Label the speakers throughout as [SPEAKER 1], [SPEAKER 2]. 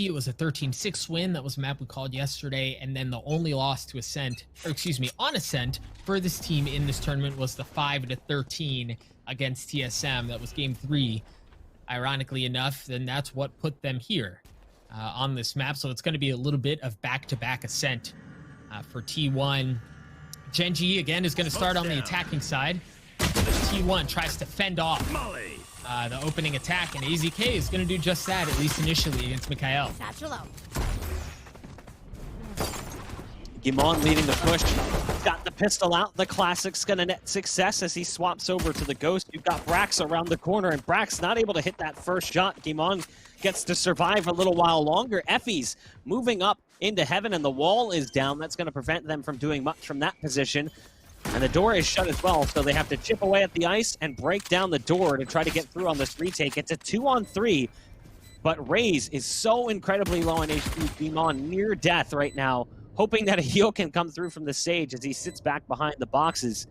[SPEAKER 1] It was a 13-6 win. That was a map we called yesterday. And then the only loss to Ascent, or excuse me, on Ascent for this team in this tournament was the 5-13 against TSM. That was game 3. Ironically enough, then that's what put them here on this map. So it's going to be a little bit of back-to-back Ascent for T1. Gen.G again is going to start on the attacking side. T1 tries to fend off the opening attack, and AZK is going to do just that, at least initially, against MkaeL.
[SPEAKER 2] Gimon leading the push. Got the pistol out. The Classic's going to net success as he swaps over to the Ghost. You've got Brax around the corner, and Brax not able to hit that first shot. Gimon gets to survive a little while longer. Effys moving up into heaven, and the wall is down. That's going to prevent them from doing much from that position. And the door is shut as well, so they have to chip away at the ice and break down the door to try to get through on this retake. It's a 2-on-3, but Raze is so incredibly low on HP. Gimon near death right now, hoping that a heal can come through from the Sage as he sits back behind the boxes.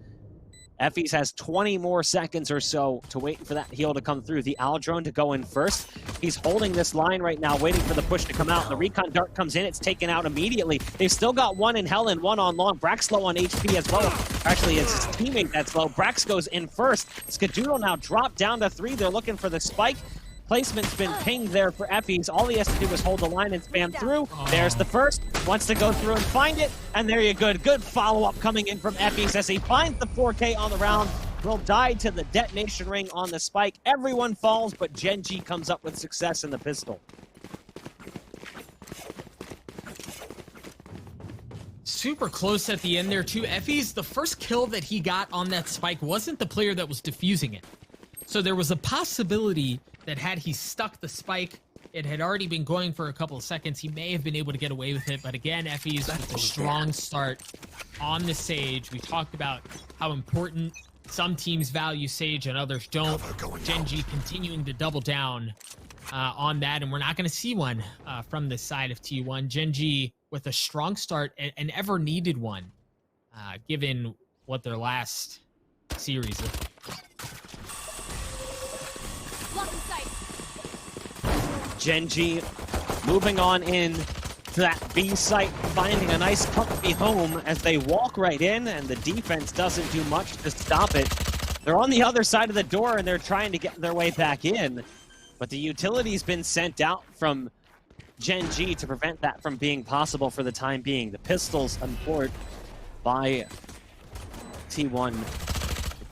[SPEAKER 2] Effys has 20 more seconds or so to wait for that heal to come through. The Aldrone to go in first. He's holding this line right now, waiting for the push to come out. The Recon Dart comes in. It's taken out immediately. They've still got one in hell and one on long. Brax low on HP as well. Actually, it's his teammate that's low. Brax goes in first. Skadoodle now dropped down to 3. They're looking for the spike. Placement's been pinged there for Effys. All he has to do is hold the line and spam through. There's the first. Wants to go through and find it. And there you go. Good follow-up coming in from Effys as he finds the 4K on the round. Will die to the detonation ring on the spike. Everyone falls, but Gen.G comes up with success in the pistol.
[SPEAKER 1] Super close at the end there too. Effys, the first kill that he got on that spike wasn't the player that was defusing it. So there was a possibility that had he stuck the spike, it had already been going for a couple of seconds. He may have been able to get away with it, but again, Effys with a strong start on the Sage. We talked about how important some teams value Sage and others don't. Gen.G continuing to double down on that, and we're not going to see one from this side of T1. Gen.G with a strong start, an ever needed one, given what their last series is.
[SPEAKER 2] Gen.G moving on in to that B site, finding a nice comfy home as they walk right in, and the defense doesn't do much to stop it. They're on the other side of the door, and they're trying to get their way back in, but the utility's been sent out from Gen.G to prevent that from being possible for the time being. The pistols employed by T1.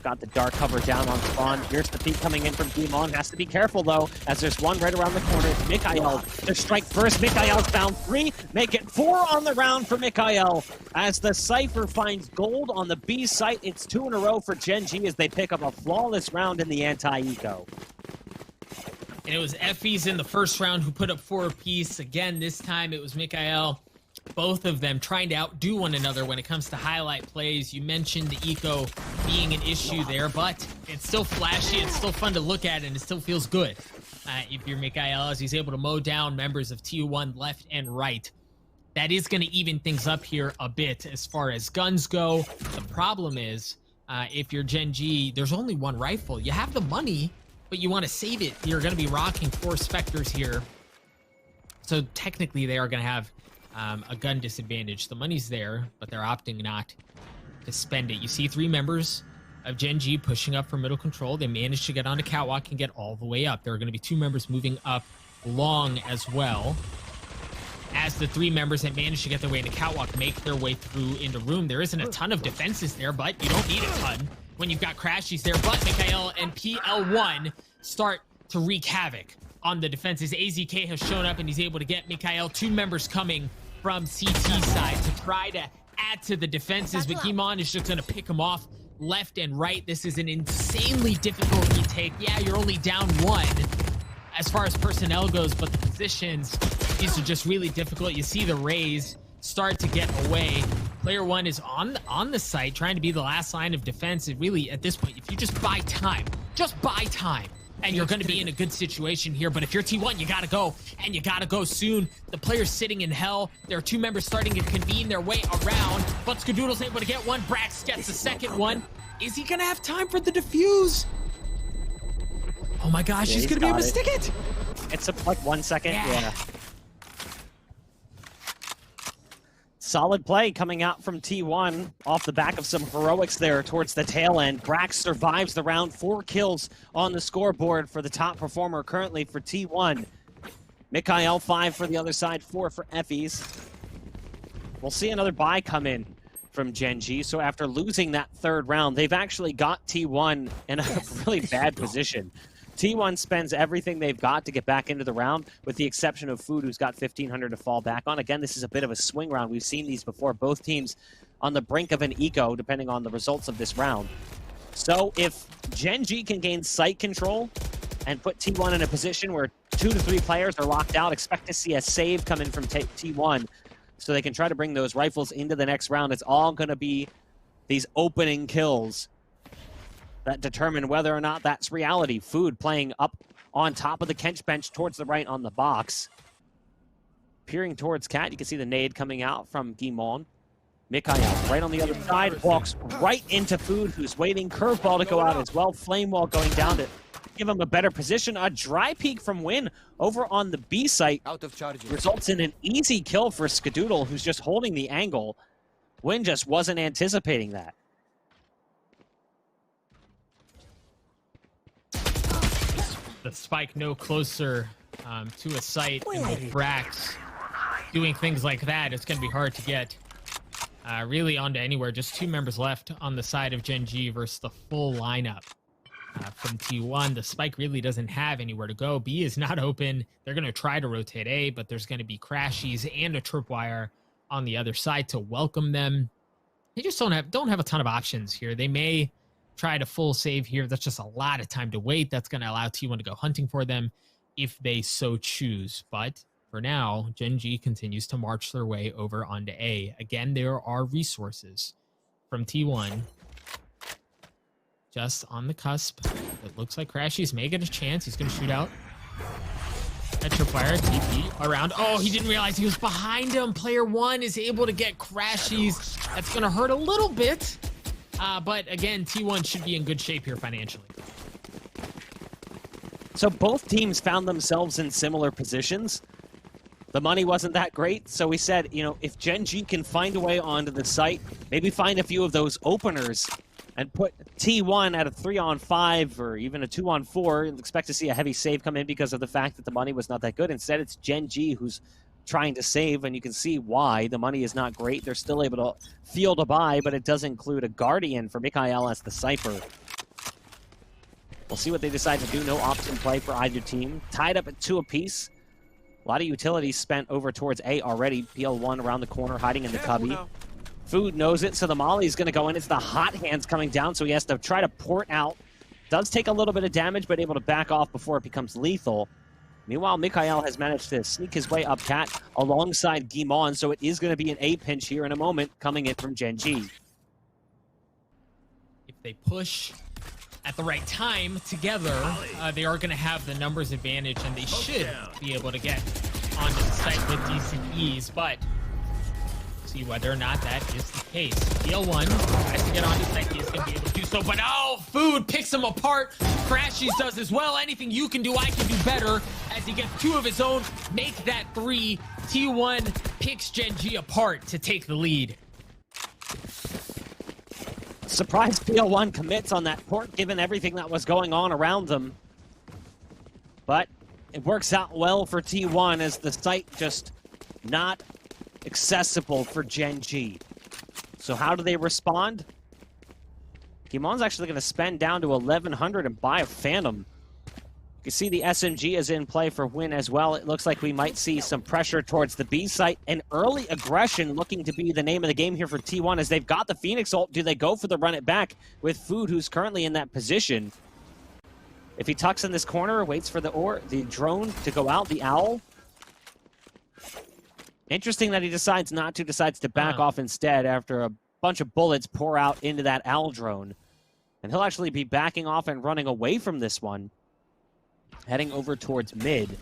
[SPEAKER 2] Got the dark cover down on spawn. Here's the peek coming in from Gimon. Has to be careful though, as there's one right around the corner. It's MkaeL to strike first. MkaeL's found 3. Make it 4 on the round for MkaeL. As the Cypher finds gold on the B site, it's 2 in a row for Gen.G as they pick up a flawless round in the anti-eco.
[SPEAKER 1] And it was Effys in the first round who put up 4 apiece. Again, this time it was MkaeL. Both of them trying to outdo one another when it comes to highlight plays. You mentioned the eco being an issue there, but it's still flashy, it's still fun to look at, and it still feels good if you're MkaeL, as he's able to mow down members of T1 left and right. That is going to even things up here a bit as far as guns go. The problem is, if you're Gen.G, there's only one rifle. You have the money, but you want to save it. You're going to be rocking 4 Spectres here. So technically they are going to have a gun disadvantage. The money's there, but they're opting not to spend it. You see 3 members of Gen.G pushing up for middle control. They managed to get onto Catwalk and get all the way up. There are going to be 2 members moving up long as well, as the 3 members that managed to get their way into Catwalk make their way through into room. There isn't a ton of defenses there, but you don't need a ton when you've got crashies there. But MkaeL and PL1 start to wreak havoc on the defenses. AZK has shown up and he's able to get MkaeL. 2 members coming from CT side to try to add to the defenses, but Gimon is just going to pick him off left and right. This is an insanely difficult retake. Yeah, you're only down 1 as far as personnel goes, but the positions, these are just really difficult. You see the Raze start to get away. Player 1 is on the site trying to be the last line of defense. It really, at this point, if you just buy time, and you're going to be in a good situation here. But if you're T1, you got to go, and you got to go soon. The player's sitting in hell. There are 2 members starting to convene their way around, but Skadoodle's able to get one. Brax gets the second one. Is he going to have time for the defuse? Oh my gosh, he's going to be able to stick it.
[SPEAKER 2] It's like 1 second. Yeah. Solid play coming out from T1 off the back of some heroics there towards the tail end. Brax survives the round, 4 kills on the scoreboard for the top performer currently for T1. MkaeL 5 for the other side, 4 for Effys. We'll see another buy come in from Gen.G. So after losing that 3rd round, they've actually got T1 in a really bad position. T1 spends everything they've got to get back into the round, with the exception of Food, who's got 1,500 to fall back on. Again, this is a bit of a swing round. We've seen these before. Both teams on the brink of an eco, depending on the results of this round. So if Gen.G can gain site control and put T1 in a position where 2 to 3 players are locked out, expect to see a save come in from T1 so they can try to bring those rifles into the next round. It's all going to be these opening kills that determine whether or not that's reality. Food playing up on top of the Kench bench towards the right on the box. Peering towards Cat, you can see the nade coming out from Guimon. MkaeL right on the other side, walks right into Food, who's waiting. Curveball to go out as well. Flame wall going down to give him a better position. A dry peek from Huynh over on the B site results in an easy kill for Skadoodle, who's just holding the angle. Huynh just wasn't anticipating that.
[SPEAKER 1] The spike no closer to a site, and with brax doing things like that, it's going to be hard to get really onto anywhere. Just 2 members left on the side of Gen.G versus the full lineup from T1. The spike really doesn't have anywhere to go. B is not open. They're going to try to rotate A, but there's going to be crashies and a tripwire on the other side to welcome them. They just don't have a ton of options here. They may try to full save here. That's just a lot of time to wait. That's going to allow T1 to go hunting for them if they so choose. But for now, Gen.G continues to march their way over onto A. Again, there are resources from T1 just on the cusp. It looks like crashies may get a chance. He's going to shoot out. That tripwire, TP around. Oh, he didn't realize he was behind him. Player 1 is able to get crashies. That's going to hurt a little bit. But again, T1 should be in good shape here financially.
[SPEAKER 2] So both teams found themselves in similar positions. The money wasn't that great, so we said, you know, if Gen.G can find a way onto the site, maybe find a few of those openers and put T1 at a 3-on-5 or even a 2-on-4, expect to see a heavy save come in because of the fact that the money was not that good. Instead, it's Gen.G who's trying to save, and you can see why. The money is not great. They're still able to field a buy, but it does include a Guardian for MkaeL as the Cypher. We'll see what they decide to do. No option play for either team. Tied up at 2 apiece. A lot of utilities spent over towards A already. PL1 around the corner, hiding in the cubby. Food knows it, so the Molly's going to go in. It's the hot hands coming down, so he has to try to port out. Does take a little bit of damage, but able to back off before it becomes lethal. Meanwhile, MkaeL has managed to sneak his way up Cat alongside Guimon, so it is going to be an A pinch here in a moment coming in from Gen.G.
[SPEAKER 1] If they push at the right time together, they are going to have the numbers advantage, and they should be able to get onto the site with decent ease, but see whether or not that is the case. PL1 tries to get onto the site. He is going to be able to do so, but oh, Food picks him apart. crashies does as well. Anything you can do, I can do better, as he gets 2 of his own, make that 3. T1 picks Gen.G apart to take the lead.
[SPEAKER 2] Surprise PL1 commits on that port, given everything that was going on around them. But it works out well for T1 as the site just not accessible for Gen.G. So how do they respond? Guimon's actually going to spend down to 1,100 and buy a Phantom. You can see the SMG is in play for Huynh as well. It looks like we might see some pressure towards the B site. And early aggression looking to be the name of the game here for T1 as they've got the Phoenix ult. Do they go for the run it back with Food, who's currently in that position? If he tucks in this corner, waits for the drone to go out, the owl. Interesting that he decides to back off instead after a bunch of bullets pour out into that owl drone. And he'll actually be backing off and running away from this one, heading over towards mid.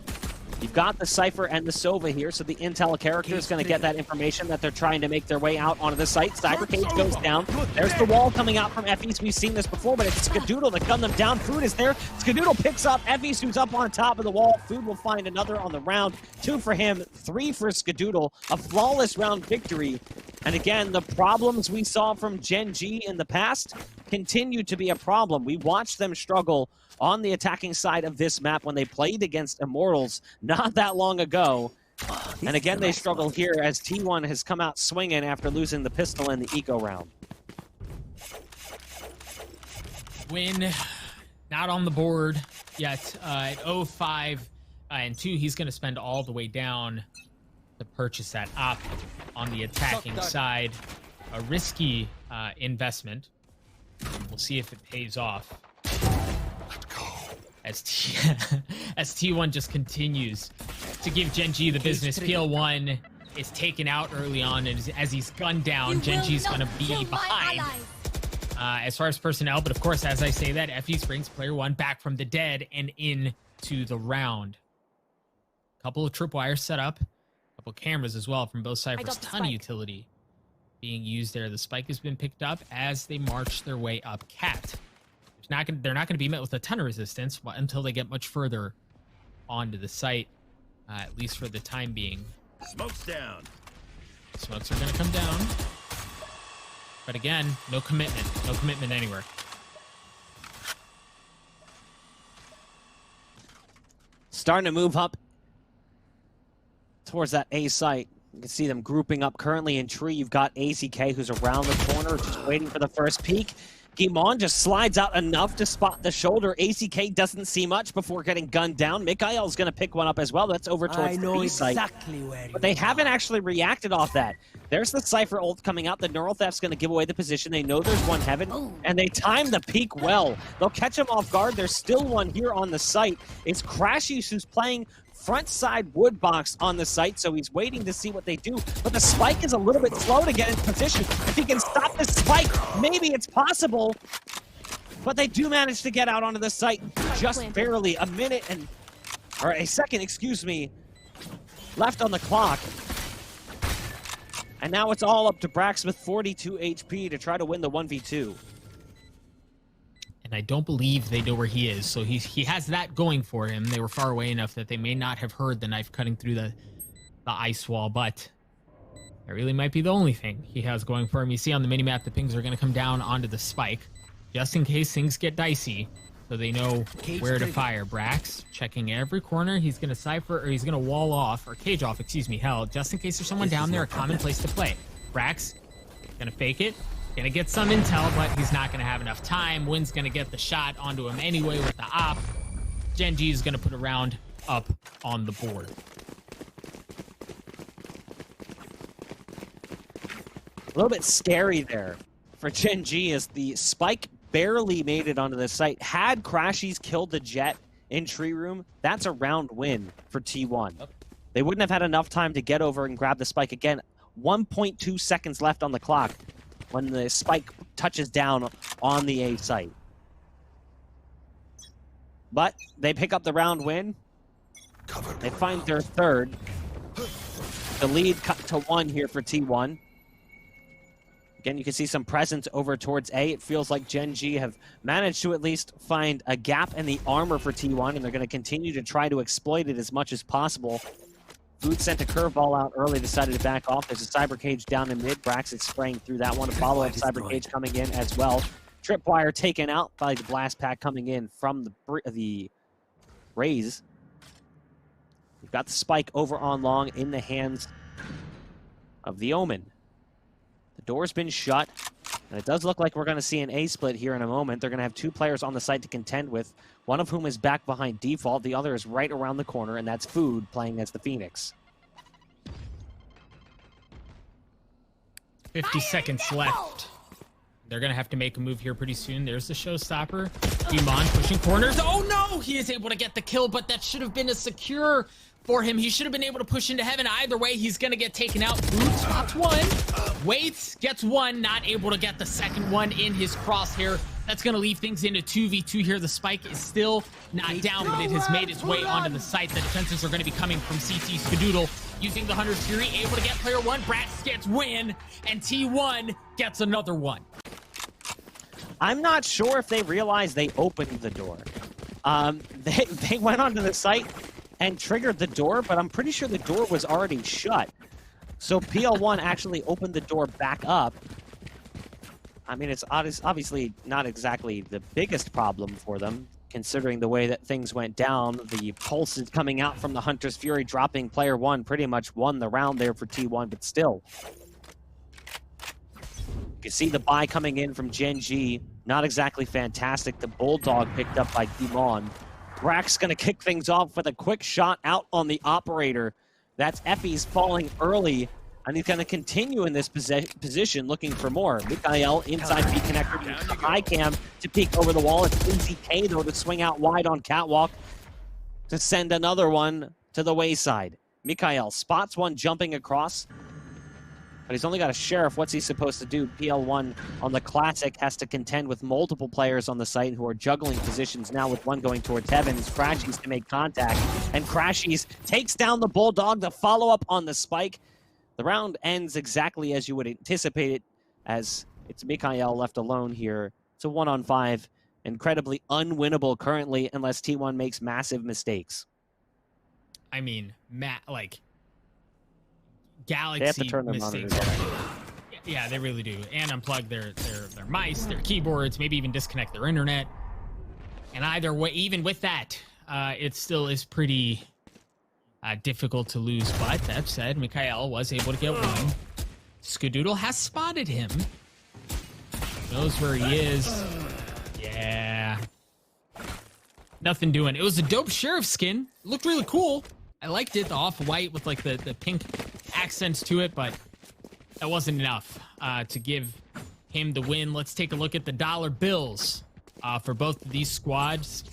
[SPEAKER 2] You've got the Cypher and the Sova here, so the intel character is going to get that information that they're trying to make their way out onto the site. Cyber Cage goes down. There's the wall coming out from Effys. We've seen this before, but it's Skadoodle to gun them down. Food is there. Skadoodle picks up Effys, who's up on top of the wall. Food will find another on the round. 2 for him, 3 for Skadoodle. A flawless round victory And again, the problems we saw from Gen.G in the past continue to be a problem. We watched them struggle on the attacking side of this map when they played against Immortals not that long ago. And again, they struggle here as T1 has come out swinging after losing the pistol in the eco round.
[SPEAKER 1] Win not on the board yet at 0-5 and 2. He's going to spend all the way down to purchase that op on the attacking side. A risky investment. We'll see if it pays off. As T1 just continues to give Gen.G the business. PL1 is taken out early on, and as he's gunned down, Gen.G's going to be behind as far as personnel. But of course, as I say that, Effys brings player 1 back from the dead and into the round. Couple of tripwires set up. Couple cameras as well from both ciphers. Ton of utility being used there. The spike has been picked up as they march their way up Cat. They're not going to be met with a ton of resistance until they get much further onto the site, at least for the time being.
[SPEAKER 3] Smoke's down.
[SPEAKER 1] Smokes are going to come down. But again, no commitment. No commitment anywhere.
[SPEAKER 2] Starting to move up towards that A site. You can see them grouping up currently in tree. You've got AZK who's around the corner, just waiting for the first peek. Gimon just slides out enough to spot the shoulder. AZK doesn't see much before getting gunned down. MkaeL's going to pick one up as well. That's over towards the B site. But they haven't actually reacted off that. There's the Cypher ult coming out. The Neural Theft's going to give away the position. They know there's one heaven, and they time the peek well. They'll catch him off guard. There's still one here on the site. It's crashies who's playing front side wood box on the site, so he's waiting to see what they do. But the spike is a little bit slow to get in position. If he can stop the spike, maybe it's possible. But they do manage to get out onto the site just barely. A second, excuse me, left on the clock. And now it's all up to Brax with 42 HP to try to win the 1v2.
[SPEAKER 1] And I don't believe they know where he is, so he has that going for him. They were far away enough that they may not have heard the knife cutting through the ice wall, but that really might be the only thing he has going for him. You see on the minimap, the pings are going to come down onto the spike, just in case things get dicey, so they know where to fire. Brax checking every corner. He's going to cypher, or he's going to wall off, or cage off, excuse me, hell, just in case there's someone down there, a common place to play. Brax going to fake it. Gonna get some intel, but he's not gonna have enough time. Huyhn's gonna get the shot onto him anyway with the op. Gen.G is gonna put a round up on the board.
[SPEAKER 2] A little bit scary there for Gen.G as the spike barely made it onto the site. Had crashies killed the jet in tree room, that's a round win for T1. They wouldn't have had enough time to get over and grab the spike again. 1.2 seconds left on the clock when the spike touches down on the A site. But they pick up the round win. They find their third. The lead cut to 1 here for T1. Again, you can see some presence over towards A. It feels like Gen.G have managed to at least find a gap in the armor for T1, and they're going to continue to try to exploit it as much as possible. Food sent a curveball out early, decided to back off. There's a cyber cage down in mid. Brax is spraying through that one. A follow-up cyber cage coming in as well. Tripwire taken out by the blast pack coming in from the Raze. We've got the spike over on long in the hands of the Omen. The door's been shut, and it does look like we're going to see an A split here in a moment. They're going to have 2 players on the site to contend with, one of whom is back behind default. The other is right around the corner, and that's Food playing as the Phoenix.
[SPEAKER 1] 50 seconds left. They're going to have to make a move here pretty soon. There's the showstopper. Gimon pushing corners. Oh no! He is able to get the kill, but that should have been a secure for him. He should have been able to push into heaven. Either way, he's going to get taken out. Food spots one. Waits, gets one. Not able to get the second one in his crosshair. That's going to leave things into 2v2 here. The spike is still not down, but it has made its way onto the site. The defenses are going to be coming from CT. Skadoodle using the Hunter's Fury, able to get player 1. Brax gets win, and T1 gets another one.
[SPEAKER 2] I'm not sure if they realized they opened the door. They went onto the site and triggered the door, but I'm pretty sure the door was already shut. So PL1 actually opened the door back up. I mean, it's obviously not exactly the biggest problem for them, considering the way that things went down. The pulses coming out from the Hunter's Fury, dropping player one, pretty much won the round there for T1, but still. You can see the buy coming in from Gen.G, not exactly fantastic. The Bulldog picked up by Demon. brax gonna kick things off with a quick shot out on the operator. That's Effys falling early, and he's gonna continue in this position looking for more. MkaeL inside B connector, uses the high cam to peek over the wall. It's MkaeL though to swing out wide on catwalk to send another one to the wayside. MkaeL spots one jumping across, but he's only got a sheriff. What's he supposed to do? PL1 on the Classic has to contend with multiple players on the site who are juggling positions now, with one going towards Heavens. crashies to make contact, and crashies takes down the Bulldog. The follow-up on the spike. The round ends exactly as you would anticipate it, as it's MkaeL left alone here. It's a 1-on-5, incredibly unwinnable currently unless T1 makes massive mistakes.
[SPEAKER 1] I mean, Galaxy
[SPEAKER 2] They have to turn their
[SPEAKER 1] mistakes. Yeah, they really do. And unplug their mice, their keyboards, maybe even disconnect their internet. And either way, even with that, it still is pretty difficult to lose. But that said, MkaeL was able to get one. Skadoodle has spotted him. Knows where he is. Yeah. Nothing doing. It was a dope sheriff skin. It looked really cool. I liked it, the off-white with like the pink accents to it, but that wasn't enough to give him the win. Let's take a look at the dollar bills for both of these squads.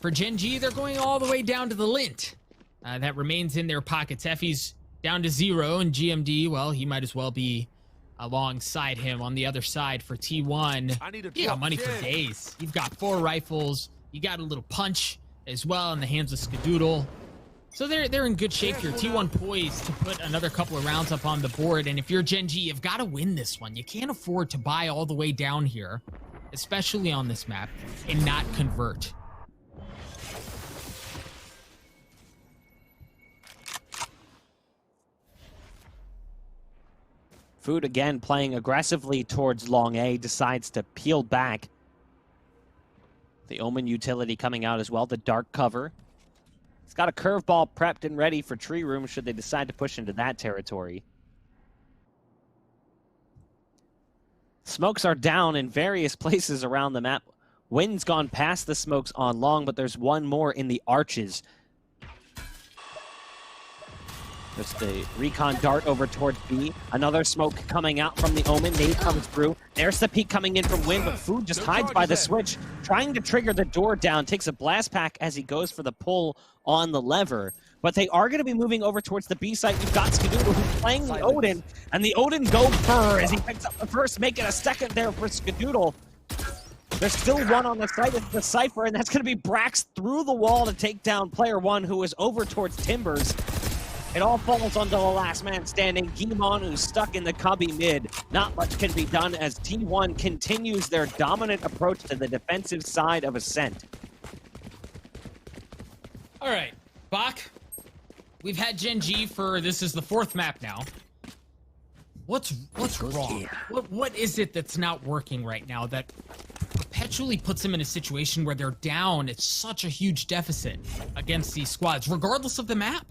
[SPEAKER 1] For Gen.G, they're going all the way down to the lint. That remains in their pockets. Effys down to 0, and GMD, well, he might as well be alongside him. On the other side for T1, you got money for days. You've got 4 rifles. You got a little punch as well in the hands of Skadoodle. So they're in good shape here. T1 poised to put another couple of rounds up on the board. And if you're Gen.G, you've got to win this one. You can't afford to buy all the way down here, especially on this map, and not convert.
[SPEAKER 2] Food again playing aggressively towards long A, decides to peel back. The Omen utility coming out as well, the dark cover. He's got a curveball prepped and ready for tree room should they decide to push into that territory. Smokes are down in various places around the map. Huyhn's gone past the smokes on long, but there's one more in the arches. There's the recon dart over towards B. Another smoke coming out from the Omen. Nade comes through. There's the peek coming in from Huynh, but Food just hides by the switch, trying to trigger the door down. Takes a blast pack as he goes for the pull on the lever. But they are going to be moving over towards the B site. You've got Skadoodle who's playing the Odin, and the Odin go fur as he picks up the first, making a second there for Skadoodle. There's still one on the site. It's the Cypher, and that's going to be brax through the wall to take down player one, who is over towards Timbers. It all falls onto the last man standing, Gimon, who's stuck in the cubby mid. Not much can be done as T1 continues their dominant approach to the defensive side of Ascent.
[SPEAKER 1] All right, Boq, we've had Gen.G for, this is the 4th map now. What's wrong? What is it that's not working right now that perpetually puts them in a situation where they're down? It's such a huge deficit against these squads, regardless of the map.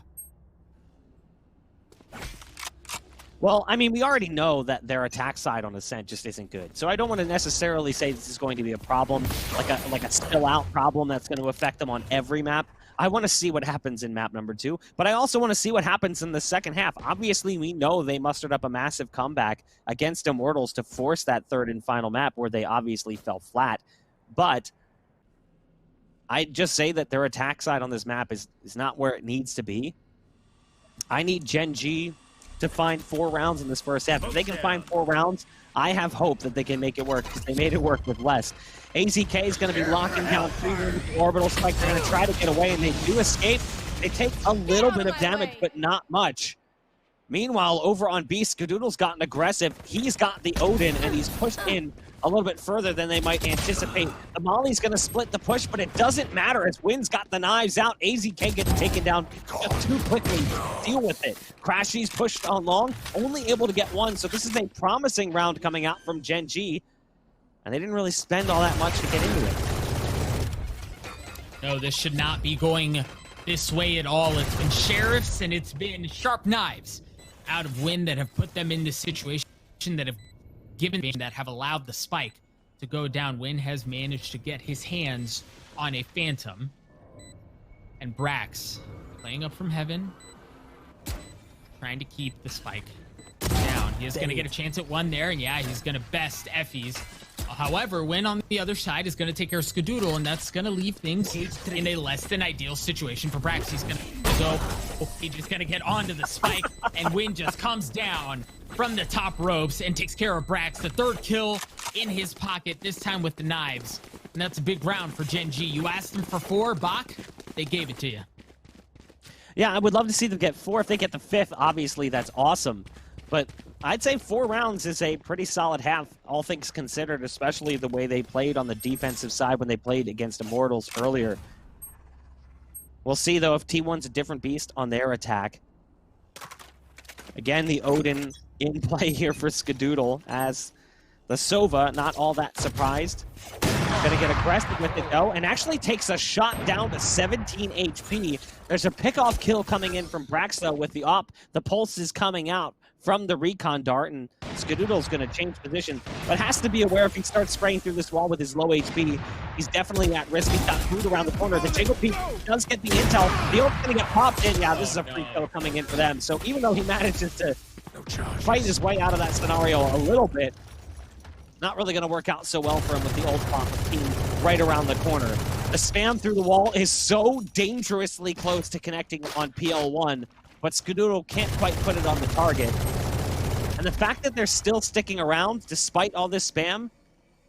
[SPEAKER 2] Well, I mean, we already know that their attack side on Ascent just isn't good. So I don't want to necessarily say this is going to be a problem, like a spill-out problem that's going to affect them on every map. I want to see what happens in map number 2, but I also want to see what happens in the second half. Obviously, we know they mustered up a massive comeback against Immortals to force that 3rd and final map where they obviously fell flat. But I just say that their attack side on this map is not where it needs to be. I need Gen.G to find 4 rounds in this first half. If they can find 4 rounds, I have hope that they can make it work, because they made it work with less. AZK is going to be locking down 3 with the orbital spike. They're going to try to get away, and they do escape. They take a little bit of damage, but not much. Meanwhile, over on B, Skadoodle's gotten aggressive. He's got the Odin, and he's pushed in a little bit further than they might anticipate. The Molly's going to split the push, but it doesn't matter as Huynh got the knives out. AZK gets taken down just too quickly. Deal with it. crashies pushed on long, only able to get one, so this is a promising round coming out from Gen.G, and they didn't really spend all that much to get into it.
[SPEAKER 1] No, this should not be going this way at all. It's been sheriffs and it's been sharp knives out of Huynh that have put them in this situation, that have given, that have allowed the spike to go down. Huynh has managed to get his hands on a Phantom. And brax playing up from heaven, trying to keep the spike down. He is going to get a chance at one there, and yeah, he's going to best Effys. However, Huynh on the other side is going to take care of Skadoodle, and that's going to leave things in a less than ideal situation for brax. He's going to go, he's just going to get onto the spike, and Huynh just comes down from the top ropes and takes care of brax. The third kill in his pocket, this time with the knives. And that's a big round for Gen.G. You asked them for 4, Boq. They gave it to you.
[SPEAKER 2] Yeah, I would love to see them get 4. If they get the 5th, obviously that's awesome. But I'd say 4 rounds is a pretty solid half, all things considered, especially the way they played on the defensive side when they played against Immortals earlier. We'll see, though, if T1's a different beast on their attack. Again, the Odin in play here for Skadoodle, as the Sova, not all that surprised. Gonna get aggressive with it, though, and actually takes a shot down to 17 HP. There's a pick-off kill coming in from brax, though, with the op. The pulse is coming out from the recon dart, and Skadoodle's going to change position, but has to be aware if he starts spraying through this wall with his low HP, he's definitely at risk. He's got food around the corner. The Jingle Peak does get the intel. The ult's going to get popped in. Yeah, this is a free kill coming in for them. So even though he manages to fight his way out of that scenario a little bit, not really going to work out so well for him with the ult pop team right around the corner. The spam through the wall is so dangerously close to connecting on PL1, but Skadoodle can't quite put it on the target. And the fact that they're still sticking around, despite all this spam,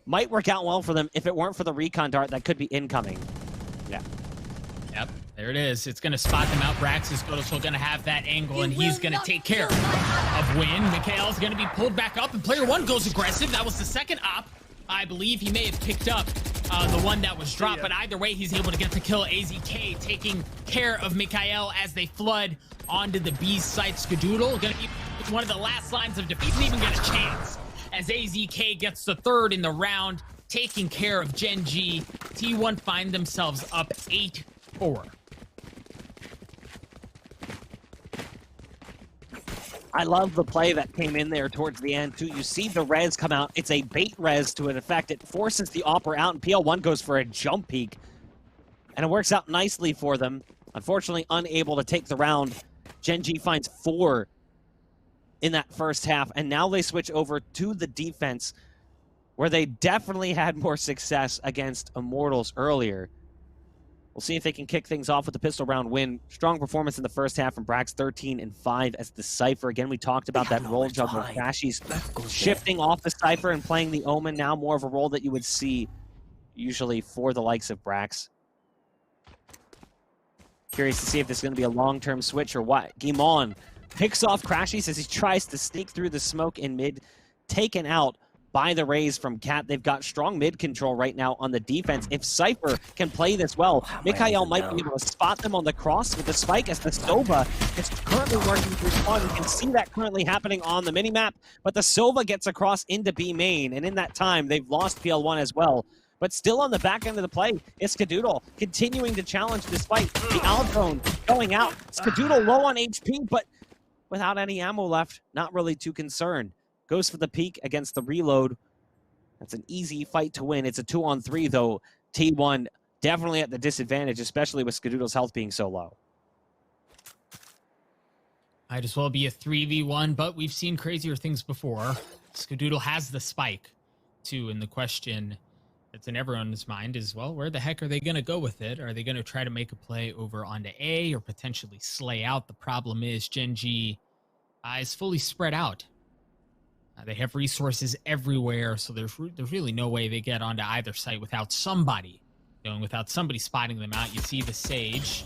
[SPEAKER 2] might work out well for them if it weren't for the recon dart that could be incoming. Yeah.
[SPEAKER 1] Yep, there it is. It's going to spot them out. brax is still going to have that angle, and he's going to take care of Huynh. MkaeL is going to be pulled back up, and player 1 goes aggressive. That was the second op. I believe he may have picked up the one that was dropped, but either way, he's able to get the kill. AZK taking care of MkaeL as they flood onto the B site. Skadoodle going to be one of the last lines of defeat, and even get a chance as AZK gets the 3rd in the round, taking care of Gen.G. T1 find themselves up 8-4.
[SPEAKER 2] I love the play that came in there towards the end, too. You see the res come out. It's a bait res to an effect. It forces the opera out, and PL1 goes for a jump peek. And it works out nicely for them. Unfortunately, unable to take the round. Gen.G finds 4 in that first half, and now they switch over to the defense, where they definitely had more success against Immortals earlier. We'll see if they can kick things off with the pistol round win. Strong performance in the first half from brax, 13-5 as the Cypher. Again, we talked about that role juggle. crashies shifting off the Cypher and playing the Omen, now more of a role that you would see usually for the likes of brax. Curious to see if this is going to be a long-term switch or what. Gimon picks off crashies as he tries to sneak through the smoke in mid, taken out by the Rays from Cat. They've got strong mid control right now on the defense. If Cypher can play this well, MkaeL might be able to spot them on the cross with the spike as the Sova is currently working through spawn. You can see that currently happening on the minimap, but the Sova gets across into B main, and in that time, they've lost PL1 as well. But still on the back end of the play is Skadoodle continuing to challenge despite the Aldrone going out. Skadoodle low on HP, but without any ammo left, not really too concerned. Goes for the peek against the reload. That's an easy fight to win. It's a 2-on-3, though. T1 definitely at the disadvantage, especially with Skadoodle's health being so low.
[SPEAKER 1] Might as well be a 3v1, but we've seen crazier things before. Skadoodle has the spike, too, and the question that's in everyone's mind is, well, where the heck are they going to go with it? Are they going to try to make a play over onto A or potentially slay out? The problem is Gen.G is fully spread out. They have resources everywhere, so there's really no way they get onto either site without somebody spotting them out. You see the Sage.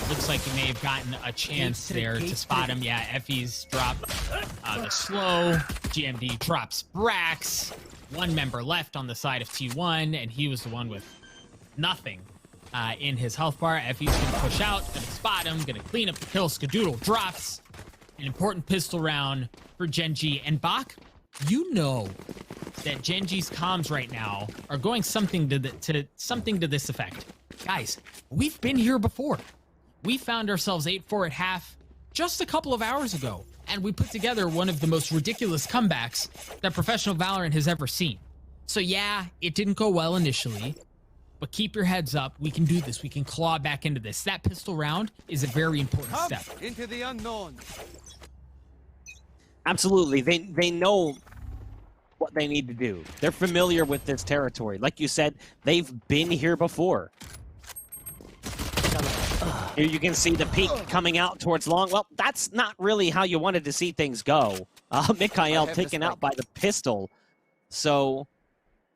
[SPEAKER 1] Looks like he may have gotten a chance there to spot him. Yeah, Effys drop the slow. GMD drops brax. one member left on the side of T1, and he was the one with nothing in his health bar. Effys gonna push out, gonna spot him, gonna clean up the kill. Skadoodle drops an important pistol round for Gen.G. And Boq, you know that Gen.G's comms right now are going something to this effect. Guys, we've been here before. We found ourselves 8-4 at half just a couple of hours ago, and we put together one of the most ridiculous comebacks that professional Valorant has ever seen. So yeah, it didn't go well initially, but keep your heads up. We can do this. We can claw back into this. That pistol round is a very important step.
[SPEAKER 3] Into the unknown.
[SPEAKER 2] Absolutely. They know what they need to do. They're familiar with this territory. Like you said, they've been here before. Here you can see the peak coming out towards long. Well, that's not really how you wanted to see things go. MkaeL taken out by the pistol. So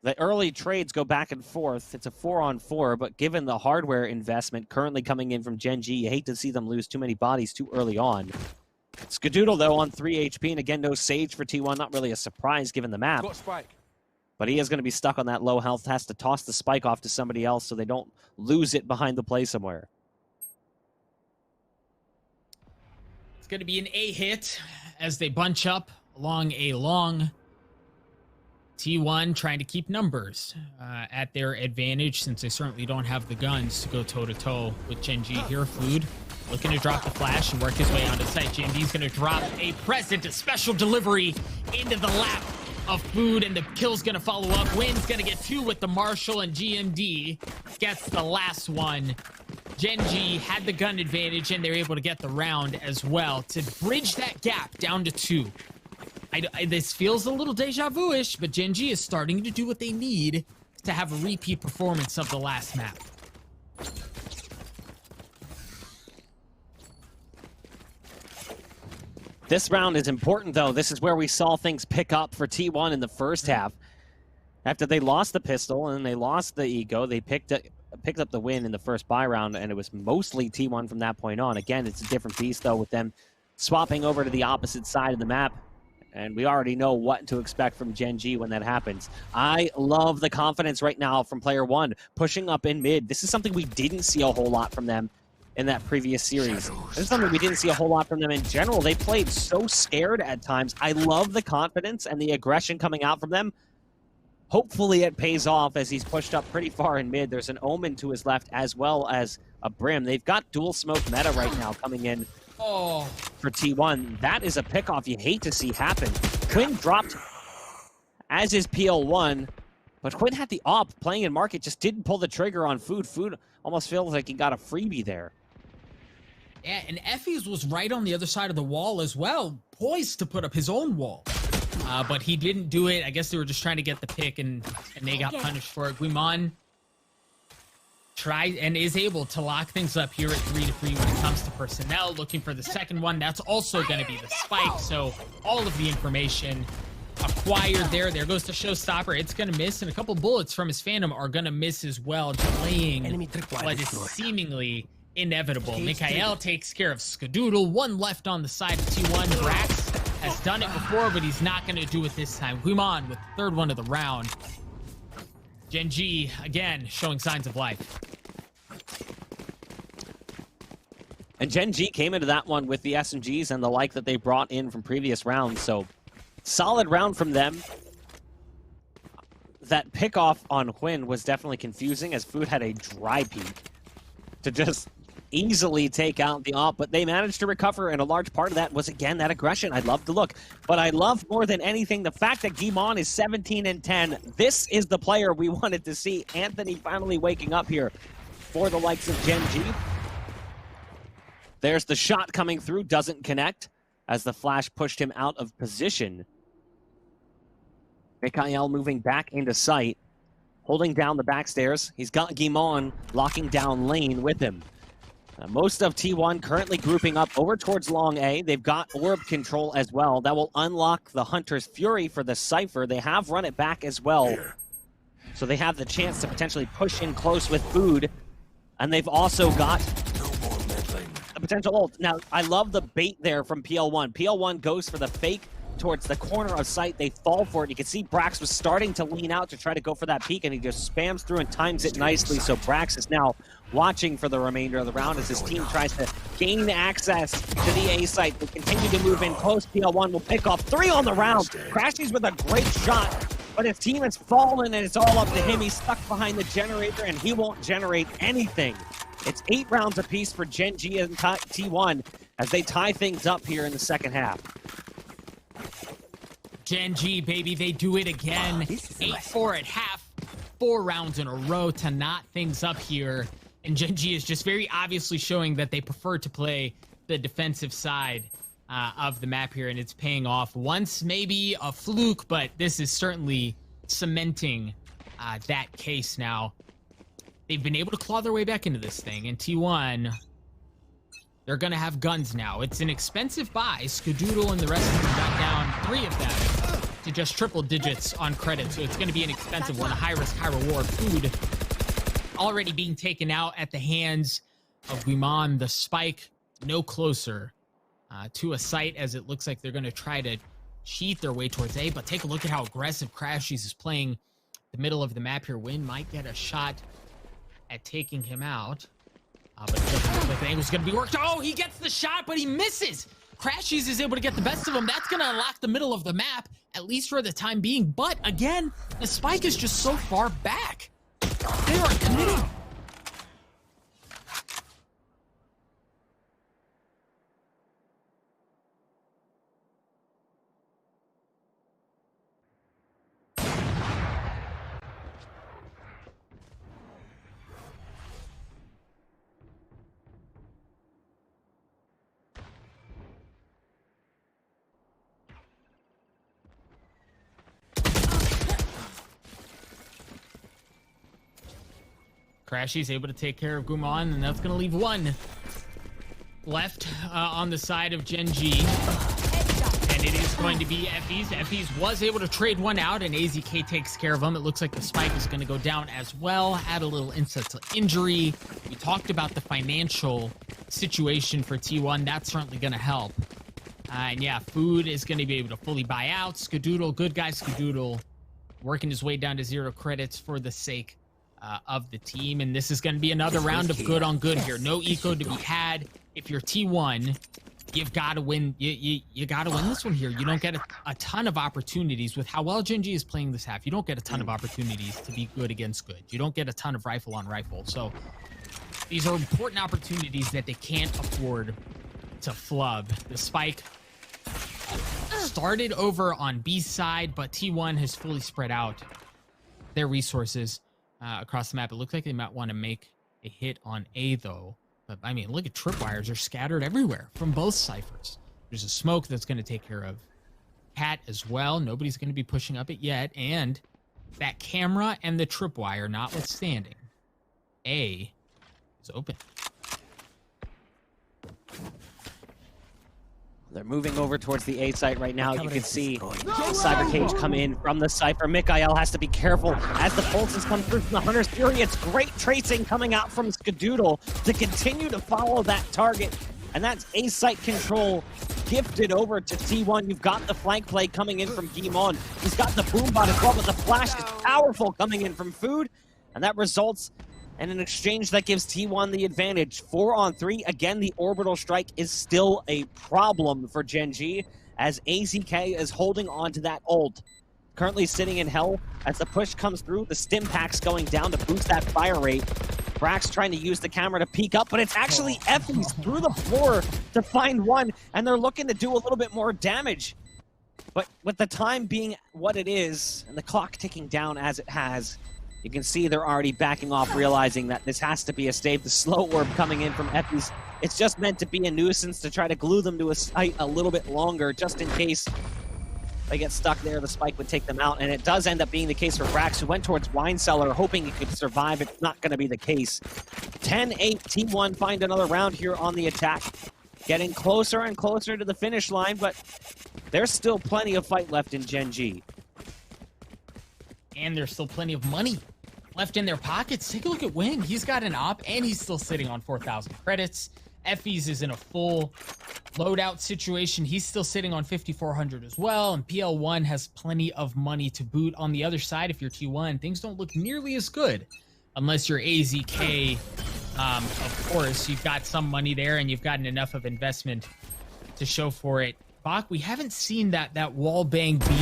[SPEAKER 2] the early trades go back and forth. It's a 4-on-4, but given the hardware investment currently coming in from Gen.G, you hate to see them lose too many bodies too early on. Skadoodle, though, on 3 HP, and again, no Sage for T1. Not really a surprise given the map.
[SPEAKER 3] Got spike.
[SPEAKER 2] But he is going to be stuck on that low health, has to toss the spike off to somebody else so they don't lose it behind the play somewhere.
[SPEAKER 1] It's going to be an A hit as they bunch up along a long. T1 trying to keep numbers at their advantage since they certainly don't have the guns to go toe-to-toe with Gen.G here. Food looking to drop the flash and work his way onto site. Gen.G's going to drop a present, a special delivery into the lap of Food, and the kill's going to follow up. Huyhn's going to get 2 with the Marshall, and GMD gets the last one. Gen.G had the gun advantage, and they're able to get the round as well to bridge that gap down to 2. This feels a little deja vu-ish, but Gen.G is starting to do what they need to have a repeat performance of the last map.
[SPEAKER 2] This round is important, though. This is where we saw things pick up for T1 in the first half. After they lost the pistol and they lost the ego, they picked up the win in the first buy round, and it was mostly T1 from that point on. Again, it's a different beast, though, with them swapping over to the opposite side of the map. And we already know what to expect from Gen.G when that happens. I love the confidence right now from player 1, pushing up in mid. This is something we didn't see a whole lot from them in that previous series. This is something we didn't see a whole lot from them in general. They played so scared at times. I love the confidence and the aggression coming out from them. Hopefully it pays off as he's pushed up pretty far in mid. There's an Omen to his left as well as a Brim. They've got dual smoke meta right now coming in for T1. That is a pickoff you hate to see happen. Huynh dropped, as is PL1, but Huynh had the op playing in market, just didn't pull the trigger on Food. Food almost feels like he got a freebie there.
[SPEAKER 1] Yeah, and Effys was right on the other side of the wall as well, poised to put up his own wall. But he didn't do it. I guess they were just trying to get the pick, and they got punished for it. Guimon tried and is able to lock things up here at 3-3 when it comes to personnel. Looking for the second one. That's also going to be the spike. So all of the information acquired there. There goes the showstopper. It's going to miss, and a couple bullets from his Phantom are going to miss as well, delaying what is seemingly inevitable. MkaeL takes care of Skadoodle. 1 left on the side of T1. Brax has done it before, but he's not going to do it this time. Huynh with the 3rd one of the round. Gen.G, again, showing signs of life.
[SPEAKER 2] And Gen.G came into that one with the SMGs and the like that they brought in from previous rounds, so solid round from them. That pickoff on Huynh was definitely confusing, as Food had a dry peek to just easily take out the op, but they managed to recover, and a large part of that was, again, that aggression. I love the look, but I love more than anything the fact that Guimon is 17-10. This is the player we wanted to see. Anthony finally waking up here for the likes of Gen.G. There's the shot coming through, doesn't connect, as the flash pushed him out of position. MkaeL moving back into sight, holding down the backstairs. He's got Guimon locking down lane with him. Most of T1 currently grouping up over towards long A. They've got orb control as well. That will unlock the Hunter's Fury for the Cypher. They have run it back as well. So they have the chance to potentially push in close with Food. And they've also got the potential ult. Now, I love the bait there from PL1. PL1 goes for the fake towards the corner of sight. They fall for it. You can see Brax was starting to lean out to try to go for that peek, and he just spams through and times it nicely. So Brax is now watching for the remainder of the round as his team tries to gain access to the A site. They continue to move in close. PL1 will pick off 3 on the round. crashies with a great shot, but his team has fallen, and it's all up to him. He's stuck behind the generator, and he won't generate anything. It's 8 rounds apiece for Gen.G and T1 as they tie things up here in the second half.
[SPEAKER 1] Gen.G, baby, they do it again. 8-4 at half. 4 rounds in a row to knot things up here. And Gen.G is just very obviously showing that they prefer to play the defensive side of the map here, and it's paying off. Once maybe a fluke, but this is certainly cementing that case now. They've been able to claw their way back into this thing, and T1, they're going to have guns now. It's an expensive buy. Skadoodle and the rest of them got down 3 of them to just triple digits on credit, so it's going to be an expensive one, a high risk, high reward. Food already being taken out at the hands of Huynh. The spike no closer to a site, as it looks like they're going to try to cheat their way towards A, but take a look at how aggressive crashies is playing the middle of the map here. Huynh might get a shot at taking him out, but it doesn't look like the angle's going to be worked. Oh, he gets the shot, but he misses. crashies is able to get the best of him. That's going to unlock the middle of the map, at least for the time being. But again, the spike is just so far back. They are committing. crashies able to take care of Huynh, and that's going to leave one left on the side of Gen.G. And it is going to be Effys. Effys was able to trade one out, and AZK takes care of him. It looks like the spike is going to go down as well. Had a little insult to injury. We talked about the financial situation for T1. That's certainly going to help. And yeah, Food is going to be able to fully buy out. Skadoodle, good guy Skadoodle, working his way down to 0 credits for the sake of the team. And this is going to be another round of good on good here. No eco to be had. If you're T1, you've got to win. You got to win this one here. You don't get a ton of opportunities with how well Gen.G is playing this half. You don't get a ton of opportunities to be good against good. You don't get a ton of rifle on rifle. So these are important opportunities that they can't afford to flub. The spike started over on B side, but T1 has fully spread out their resources across the map. It looks like they might want to make a hit on A though. But I mean, look at tripwires. They're scattered everywhere from both ciphers. There's a smoke that's going to take care of Cat as well. Nobody's going to be pushing up it yet. And that camera and the tripwire notwithstanding, A is open.
[SPEAKER 2] They're moving over towards the A site right now. You can see Cyber Cage come in from the Cypher. MkaeL has to be careful as the pulses come through from the Hunter's Fury. It's great tracing coming out from Skadoodle to continue to follow that target. And that's A site control gifted over to T1. You've got the flank play coming in from Huynh. He's got the boom bot as well, but the flash is powerful coming in from Food. And that results in an exchange that gives T1 the advantage. 4-on-3. Again, the orbital strike is still a problem for Gen.G as AZK is holding on to that ult. Currently sitting in hell as the push comes through. The stim pack's going down to boost that fire rate. Brax trying to use the camera to peek up, but it's actually Effys through the floor to find one, and they're looking to do a little bit more damage. But with the time being what it is, and the clock ticking down as it has, you can see they're already backing off, realizing that this has to be a stave. The slow orb coming in from Effys, it's just meant to be a nuisance to try to glue them to a site a little bit longer, just in case they get stuck there. The spike would take them out, and it does end up being the case for Brax, who went towards Wine Cellar, hoping he could survive. It's not going to be the case. 10-8, T1 find another round here on the attack. Getting closer and closer to the finish line, but there's still plenty of fight left in Gen.G.
[SPEAKER 1] And there's still plenty of money left in their pockets. Take a look at Huynh. He's got an op, and he's still sitting on 4,000 credits. Effys is in a full loadout situation. He's still sitting on 5,400 as well, and PL1 has plenty of money to boot. On the other side, if you're T1, things don't look nearly as good unless you're AZK. Of course, you've got some money there, and you've gotten enough of investment to show for it. Boq, we haven't seen that wallbang B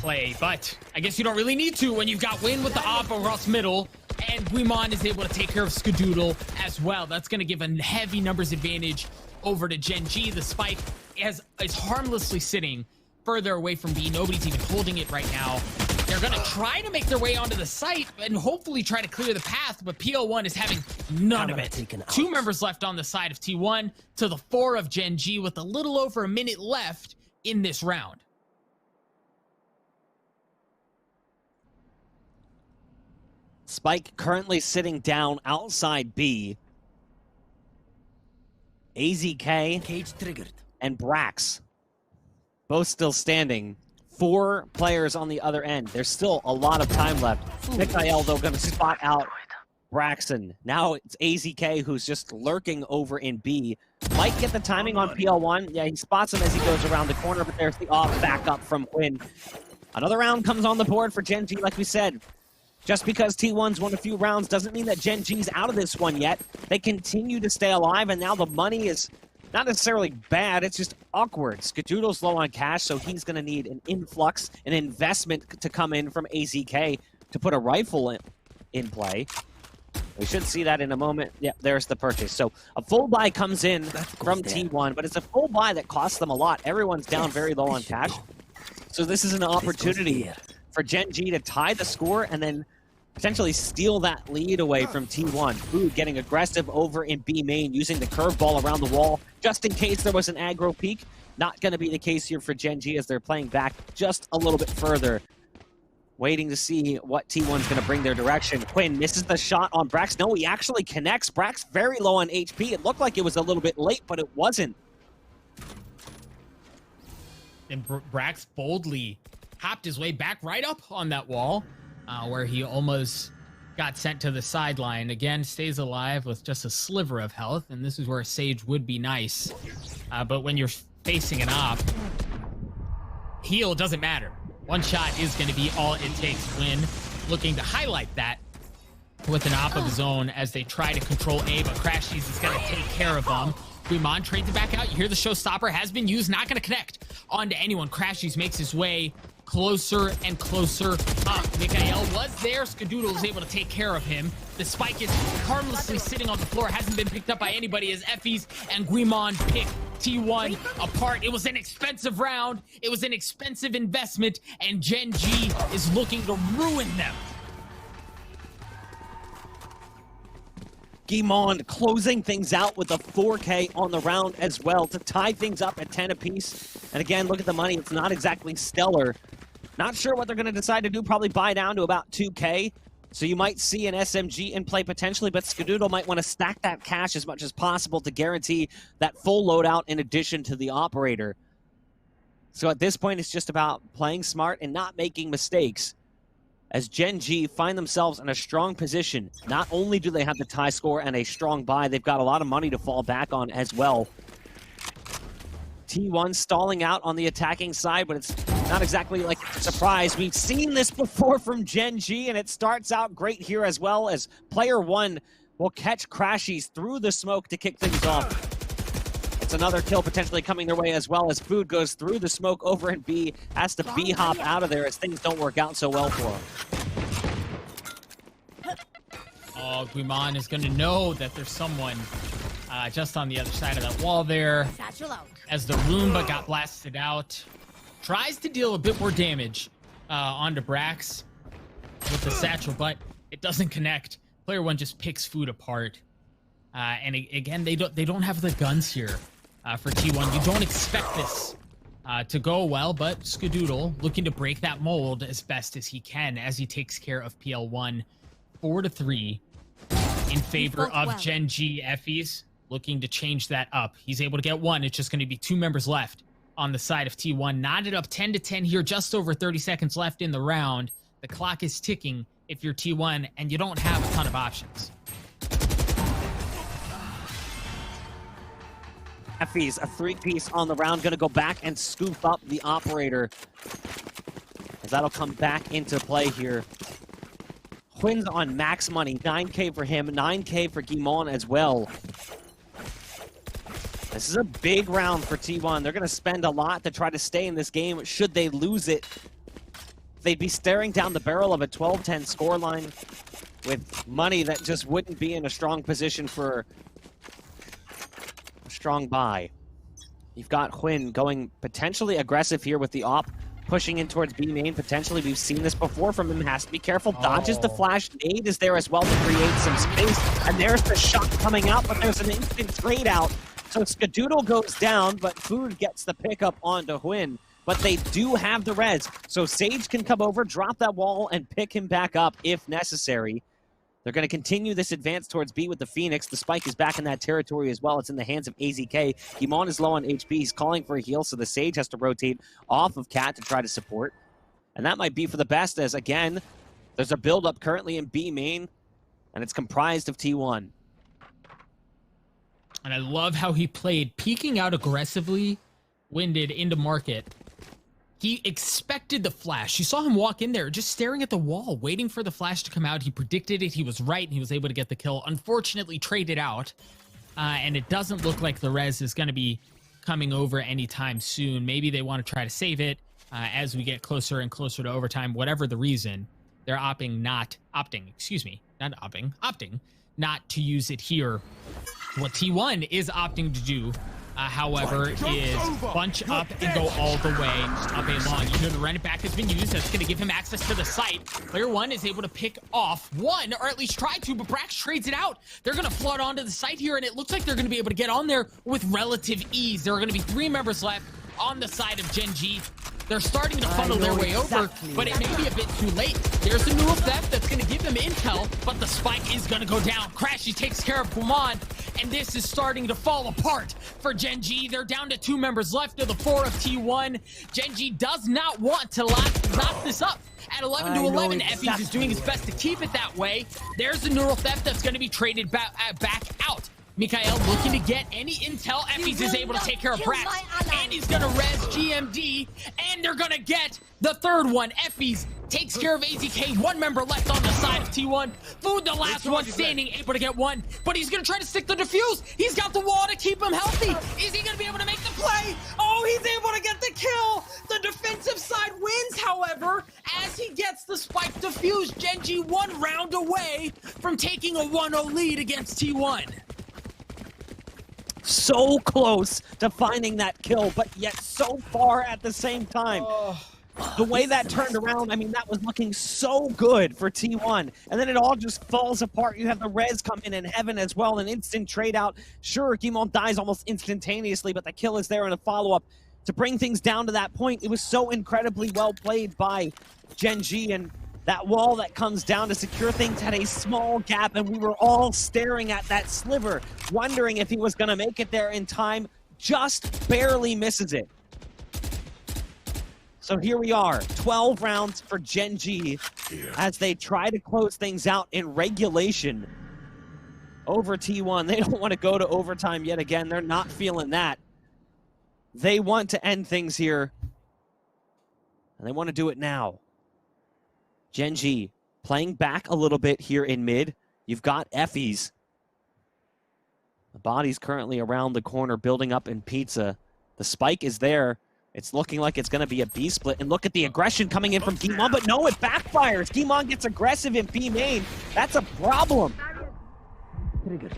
[SPEAKER 1] play, but I guess you don't really need to when you've got Huynh with the op across middle, and Guimon is able to take care of Skadoodle as well. That's going to give a heavy numbers advantage over to Gen.G. The spike is harmlessly sitting further away from B. Nobody's even holding it right now. They're going to try to make their way onto the site and hopefully try to clear the path, but PL1 is having none of it. 2 members left on the side of T1 to the 4 of Gen.G with a little over a minute left in this round.
[SPEAKER 2] Spike currently sitting down outside B. AZK
[SPEAKER 3] Cage triggered.
[SPEAKER 2] and brax both still standing. 4 players on the other end. There's still a lot of time left. MkaeL, though, going to spot out Braxton. Now it's AZK who's just lurking over in B. Might get the timing on PL1. Yeah, he spots him as he goes around the corner, but there's the off backup from Huynh. Another round comes on the board for Gen.G, like we said. Just because T1's won a few rounds doesn't mean that Gen.G's out of this one yet. They continue to stay alive, and now the money is not necessarily bad, it's just awkward. Skadoodle's low on cash, so he's going to need an influx, an investment to come in from AZK to put a rifle in play. We should see that in a moment. Yeah, there's the purchase. So a full buy comes in from T1, but it's a full buy that costs them a lot. Everyone's down very low on cash. So this is an opportunity for Gen.G to tie the score and then potentially steal that lead away from T1. Food getting aggressive over in B main, using the curveball around the wall, just in case there was an aggro peak. Not going to be the case here for Gen.G as they're playing back just a little bit further. Waiting to see what T1's going to bring their direction. Huynh misses the shot on Brax. No, he actually connects. Brax very low on HP. It looked like it was a little bit late, but it wasn't.
[SPEAKER 1] And Brax boldly hopped his way back right up on that wall. Where he almost got sent to the sideline. Again, stays alive with just a sliver of health, and this is where a Sage would be nice. But when you're facing an op, heal doesn't matter. One shot is going to be all it takes. Huynh looking to highlight that with an op of his own as they try to control A, but crashies is going to take care of them. Guimon trades it back out. You hear the showstopper has been used, not going to connect onto anyone. crashies makes his way closer and closer up. MkaeL was there. Skadoodle was able to take care of him. The spike is harmlessly sitting on the floor. Hasn't been picked up by anybody as Effys and Guimon pick T1 apart. It was an expensive round. It was an expensive investment, and Gen.G is looking to ruin them.
[SPEAKER 2] Guimon closing things out with a 4K on the round as well to tie things up at 10 apiece. And again, look at the money. It's not exactly stellar. Not sure what they're going to decide to do. Probably buy down to about 2K. So you might see an SMG in play potentially, but Skadoodle might want to stack that cash as much as possible to guarantee that full loadout in addition to the operator. So at this point, it's just about playing smart and not making mistakes. As Gen.G find themselves in a strong position, not only do they have the tie score and a strong buy, they've got a lot of money to fall back on as well. T1 stalling out on the attacking side, but it's not exactly like a surprise. We've seen this before from Gen.G, and it starts out great here as well, as player 1 will catch crashies through the smoke to kick things off. It's another kill potentially coming their way as well, as Food goes through the smoke over in B, has to B-hop out of there as things don't work out so well for him.
[SPEAKER 1] Oh, Guimon is going to know that there's someone just on the other side of that wall there. As the Roomba got blasted out, tries to deal a bit more damage onto Brax with the satchel, but it doesn't connect. Player 1 just picks Food apart. And again, they don't have the guns here for T1. You don't expect this to go well, but Skadoodle looking to break that mold as best as he can as he takes care of PL1 4-3 in favor of Gen.G. Effys, looking to change that up. He's able to get one. It's just going to be 2 members left on the side of T1. Knotted up 10-10 here, just over 30 seconds left in the round. The clock is ticking if you're T1, and you don't have a ton of options.
[SPEAKER 2] Effys, a 3-piece on the round, gonna go back and scoop up the operator. As that'll come back into play here. Huynh on max money, 9K for him, 9K for Guimond as well. This is a big round for T1. They're gonna spend a lot to try to stay in this game. Should they lose it, they'd be staring down the barrel of a 12-10 scoreline with money that just wouldn't be in a strong position for a strong buy. You've got Huynh going potentially aggressive here with the op, pushing in towards B main. Potentially, we've seen this before from him. Has to be careful. Dodges the flash. Nade is there as well to create some space. And there's the shot coming out, but there's an instant trade out. So Skadoodle goes down, but Food gets the pickup onto Huynh. But they do have the res. So Sage can come over, drop that wall, and pick him back up if necessary. They're going to continue this advance towards B with the Phoenix. The spike is back in that territory as well. It's in the hands of AZK. Guimond is low on HP. He's calling for a heal, so the Sage has to rotate off of Cat to try to support. And that might be for the best, as, again, there's a build-up currently in B main, and it's comprised of T1.
[SPEAKER 1] And I love how he played, peeking out aggressively, winded into market. He expected the flash. You saw him walk in there just staring at the wall, waiting for the flash to come out. He predicted it. He was right, and he was able to get the kill. Unfortunately, traded out, and it doesn't look like the res is going to be coming over anytime soon. Maybe they want to try to save it as we get closer and closer to overtime. Whatever the reason, they're opting not to use it here. What T1 is opting to do, however, is bunch up and go all the way up A long. You hear the run it back has been used. That's going to give him access to the site. Player 1 is able to pick off one, or at least try to, but brax trades it out. They're going to flood onto the site here, and it looks like they're going to be able to get on there with relative ease. There are going to be 3 members left on the side of Gen.G. They're starting to funnel their way over, but it may be a bit too late. There's a neural theft that's going to give them intel, but the spike is going to go down. Crashies takes care of Guimond, and this is starting to fall apart for Gen.G. They're down to 2 members left of the 4 of T1. Gen.G does not want to lock this up. At 11 to 11, Effys is doing his best to keep it that way. There's the neural theft that's going to be traded back out. MkaeL looking to get any intel. Effys is able to take care of brax, and he's gonna res GMD, and they're gonna get the 3rd one. Effys takes care of AZK. 1 member left on the side of T1. Food, the last one standing, able to get 1, but he's gonna try to stick the defuse. He's got the wall to keep him healthy. Is he gonna be able to make the play? Oh, he's able to get the kill. The defensive side wins, however, as he gets the spike defuse. Gen.G 1 round away from taking a 1-0 lead against T1.
[SPEAKER 2] So close to finding that kill, but yet so far at the same time. The way that turned around, I mean, that was looking so good for T1. And then it all just falls apart. You have the res come in heaven as well, an instant trade out. Sure, Guimond dies almost instantaneously, but the kill is there in a follow-up to bring things down to that point. It was so incredibly well played by Gen.G, and that wall that comes down to secure things had a small gap, and we were all staring at that sliver, wondering if he was going to make it there in time. Just barely misses it. So here we are, 12 rounds for Gen.G as they try to close things out in regulation over T1. They don't want to go to overtime yet again. They're not feeling that. They want to end things here, and they want to do it now. Gen.G playing back a little bit here in mid. You've got Effys. The body's currently around the corner, building up in pizza. The spike is there. It's looking like it's going to be a B split. And look at the aggression coming in from Guimond, but no, it backfires. Guimond gets aggressive in B main. That's a problem. Pretty good.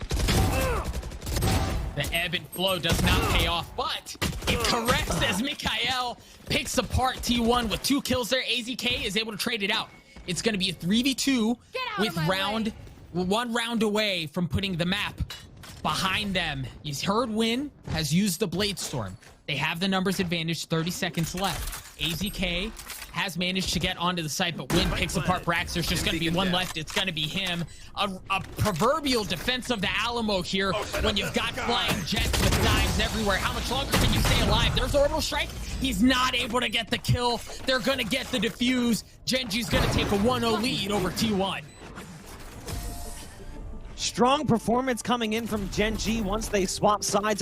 [SPEAKER 1] The ebb and flow does not pay off, but it corrects as MkaeL picks apart T1 with 2 kills there. AZK is able to trade it out. It's going to be a 3v2 with 1 round away from putting the map behind them. You've heard Huynh has used the Blade Storm. They have the numbers advantage, 30 seconds left. AZK has managed to get onto the site, but Huynh picks apart brax. There's just going to be 1 left. It's going to be him. A proverbial defense of the Alamo here when you've got flying jets with dives everywhere. How much longer can you stay alive? There's orbital strike. He's not able to get the kill. They're going to get the defuse. Gen.G's going to take a 1-0 lead over T1.
[SPEAKER 2] Strong performance coming in from Gen.G once they swap sides.